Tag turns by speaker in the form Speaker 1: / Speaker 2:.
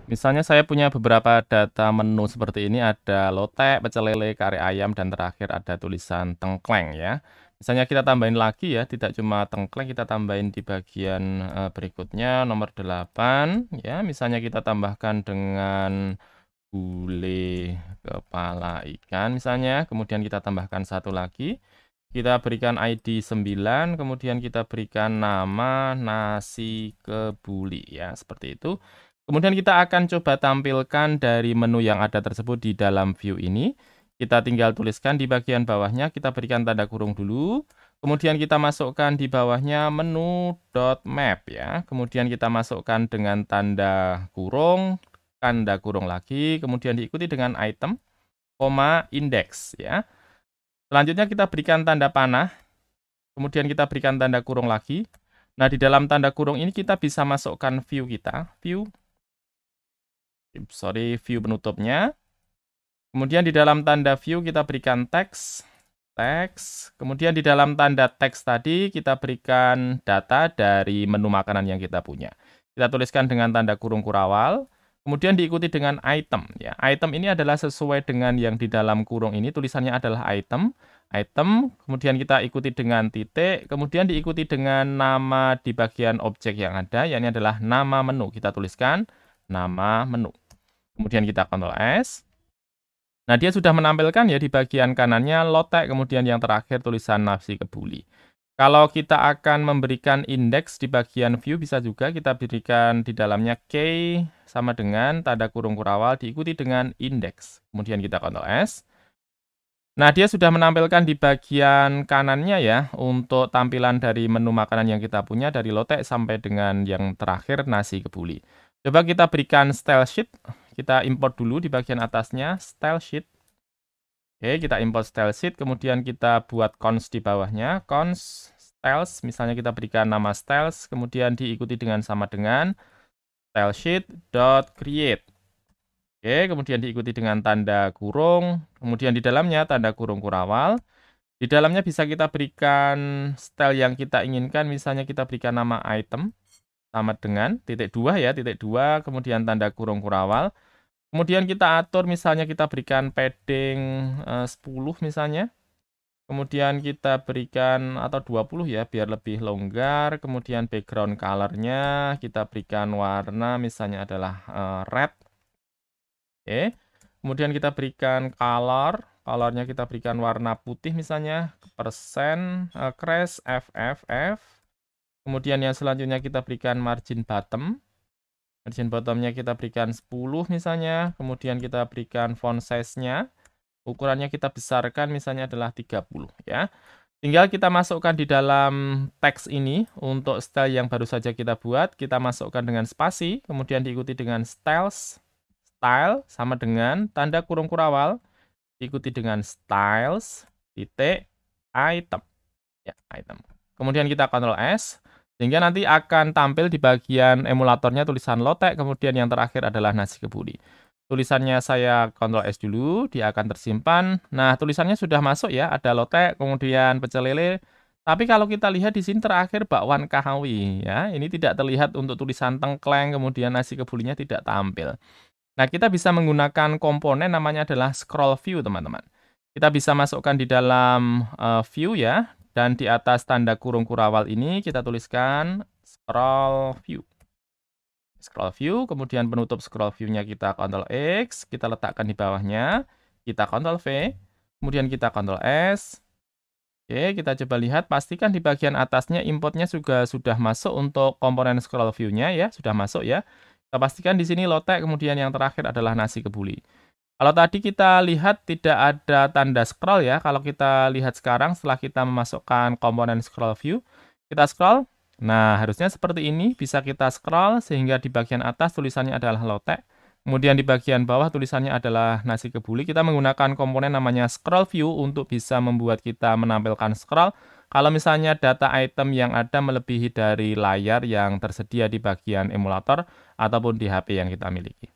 Speaker 1: Misalnya saya punya beberapa data menu seperti ini, ada lotek, pecel lele, kare ayam, dan terakhir ada tulisan tengkleng ya. Misalnya kita tambahin lagi ya, tidak cuma tengkleng, kita tambahin di bagian berikutnya nomor 8 ya. Misalnya kita tambahkan dengan gulai kepala ikan misalnya, kemudian kita tambahkan satu lagi. Kita berikan ID 9, kemudian kita berikan nama nasi kebuli ya, seperti itu. Kemudian kita akan coba tampilkan dari menu yang ada tersebut di dalam view ini. Kita tinggal tuliskan di bagian bawahnya, kita berikan tanda kurung dulu. Kemudian kita masukkan di bawahnya menu .map ya. Kemudian kita masukkan dengan tanda kurung lagi, kemudian diikuti dengan item, index ya. Selanjutnya kita berikan tanda panah, kemudian kita berikan tanda kurung lagi. Nah, di dalam tanda kurung ini kita bisa masukkan view kita, view penutupnya. Kemudian di dalam tanda view kita berikan teks. Kemudian di dalam tanda teks tadi kita berikan data dari menu makanan yang kita punya. Kita tuliskan dengan tanda kurung kurawal. Kemudian diikuti dengan item ya. Item ini adalah sesuai dengan yang di dalam kurung ini, tulisannya adalah item, kemudian kita ikuti dengan titik, kemudian diikuti dengan nama di bagian objek yang ada, yakni adalah nama menu. Kita tuliskan nama menu. Kemudian kita Ctrl S. Nah, dia sudah menampilkan ya di bagian kanannya lotek, kemudian yang terakhir tulisan nasi kebuli. Kalau kita akan memberikan indeks di bagian view, bisa juga kita berikan di dalamnya key sama dengan tanda kurung kurawal diikuti dengan indeks. Kemudian kita Ctrl S. Nah, dia sudah menampilkan di bagian kanannya ya, untuk tampilan dari menu makanan yang kita punya dari lotek sampai dengan yang terakhir nasi kebuli. Coba kita berikan style sheet, kita import dulu di bagian atasnya, style sheet. Oke, kita import style sheet, kemudian kita buat cons di bawahnya, cons styles, misalnya kita berikan nama styles, kemudian diikuti dengan sama dengan stylesheet.create. Oke, kemudian diikuti dengan tanda kurung, kemudian di dalamnya tanda kurung kurawal. Di dalamnya bisa kita berikan style yang kita inginkan, misalnya kita berikan nama item, sama dengan titik 2 ya, titik 2, kemudian tanda kurung kurawal. Kemudian kita atur, misalnya kita berikan padding 10 misalnya. Kemudian kita berikan atau 20 ya, biar lebih longgar. Kemudian background color-nya kita berikan warna, misalnya adalah red. Oke. Kemudian kita berikan color-nya kita berikan warna putih misalnya, persen, crash, FFF. Kemudian yang selanjutnya kita berikan margin bottom. Margin bottomnya kita berikan 10 misalnya, kemudian kita berikan font size-nya, ukurannya kita besarkan misalnya adalah 30 ya. Tinggal kita masukkan di dalam teks ini untuk style yang baru saja kita buat, kita masukkan dengan spasi, kemudian diikuti dengan styles, style sama dengan tanda kurung kurawal, diikuti dengan styles, titik, item. Ya, item. Kemudian kita Ctrl S. Sehingga nanti akan tampil di bagian emulatornya tulisan lotek, kemudian yang terakhir adalah nasi kebuli. Tulisannya saya Ctrl S dulu, dia akan tersimpan. Nah, tulisannya sudah masuk ya, ada lotek, kemudian pecel lele. Tapi kalau kita lihat di sini terakhir bakwan kahawi ya, ini tidak terlihat untuk tulisan tengkleng, kemudian nasi kebulinya tidak tampil. Nah, kita bisa menggunakan komponen namanya adalah scroll view, teman-teman. Kita bisa masukkan di dalam view ya. Dan di atas tanda kurung kurawal ini kita tuliskan scroll view. Scroll view, kemudian penutup scroll view-nya kita Ctrl X, kita letakkan di bawahnya, kita Ctrl V, kemudian kita Ctrl S. Oke, kita coba lihat, pastikan di bagian atasnya importnya juga sudah masuk untuk komponen scroll view-nya ya, sudah masuk ya. Kita pastikan di sini lotek, kemudian yang terakhir adalah nasi kebuli. Kalau tadi kita lihat tidak ada tanda scroll ya, kalau kita lihat sekarang setelah kita memasukkan komponen scroll view, kita scroll, nah harusnya seperti ini, bisa kita scroll sehingga di bagian atas tulisannya adalah lotek, kemudian di bagian bawah tulisannya adalah nasi kebuli. Kita menggunakan komponen namanya scroll view untuk bisa membuat kita menampilkan scroll, kalau misalnya data item yang ada melebihi dari layar yang tersedia di bagian emulator ataupun di HP yang kita miliki.